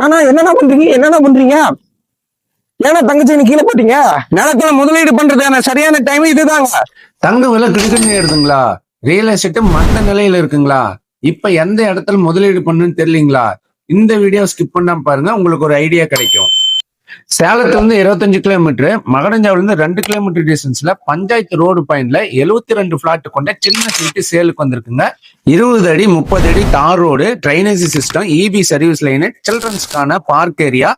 ஆனா என்னடா பண்றீங்க? ஏன்னா தங்கச்சி கீழே போட்டீங்க? நிலத்துல முதலீடு பண்றதான சரியான டைம் இதுதாங்க. தங்க விலை கிடுக்குன்னு ஏறுதுங்களா? ரியல் எஸ்டேட் மந்த நிலையில இருக்குங்களா? இப்ப எந்த இடத்துல முதலீடு பண்ணுன்னு தெரியலீங்களா? இந்த வீடியோ ஸ்கிப் பண்ணாம பாருங்க, உங்களுக்கு ஒரு ஐடியா கிடைக்கும். சேலத்துல இருந்து 25 கிலோமீட்டர், மகடஞ்சாவில இருந்து 2 கிலோமீட்டர் டிஸ்டன்ஸ்ல பஞ்சாயத்து ரோடு பாயிண்ட்ல 72 பிளாட் கொண்ட சின்ன சைட்டு சேலுக்கு வந்திருக்குங்க. 20 அடி 30 அடி தார் road, drainage system, EB service line, சில்ட்ரன்ஸ்க்கான பார்க் ஏரியா.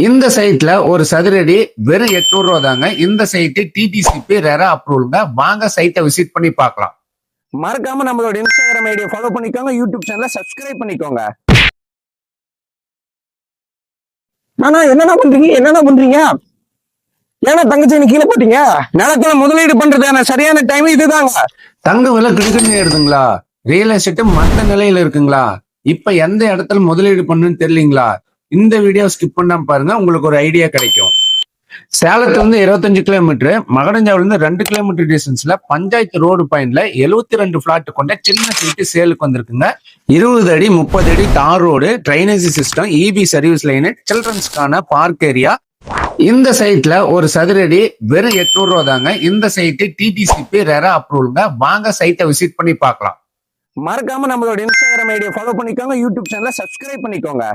இந்த சைட்ல ஒரு சதுரடி வெறும் 800 ரூபா தாங்க. இந்த சைட்டு டிடிசிபி ரெரா அப்ரூவல்ங்க. வாங்க சைட்டை விசிட் பண்ணி பார்க்கலாம். மறக்காம நம்மளோட இன்ஸ்டாகிராம் ஐடியை ஃபாலோ பண்ணிக்கோங்க, யூடியூப் சேனலை சப்ஸ்கிரைப் பண்ணிக்கோங்க. ஆனா என்னடா பண்றீங்க? ஏன்னா தங்கச்சி கீழே போட்டீங்க? நிலத்துல முதலீடு பண்றதான சரியான டைம் இதுதாங்க. தங்க விலை கிடுக்குன்னு ஏறுதுங்களா? ரியல் எஸ்டேட் மந்த நிலையில இருக்குங்களா? இப்ப எந்த இடத்துல முதலீடு பண்ணுன்னு தெரியலீங்களா? இந்த வீடியோ ஸ்கிப் பண்ணாம பாருங்க, உங்களுக்கு ஒரு ஐடியா கிடைக்கும். சேலத்துல இருந்து 25 கிலோமீட்டர், மகடஞ்சாவில இருந்து 2 கிலோமீட்டர் டிஸ்டன்ஸ்ல பஞ்சாயத்து ரோடு பாயிண்ட்ல 72 பிளாட் கொண்ட சின்ன சைட்டு சேலுக்கு வந்திருக்குங்க. 20 அடி 30 அடி தார் road, drainage system, EB service line, சில்ட்ரன்ஸ்க்கான பார்க் ஏரியா. இந்த சைட்ல ஒரு சதுரடி வெறும் 800 ரூபா தாங்க. இந்த சைட்டு டிடிசிபி ரெரா அப்ரூவல்ங்க. வாங்க சைட்டை விசிட் பண்ணி பார்க்கலாம். மறக்காம நம்மளோட இன்ஸ்டாகிராம் ஐடியை ஃபாலோ பண்ணிக்கோங்க, யூடியூப் சேனலை சப்ஸ்கிரைப் பண்ணிக்கோங்க.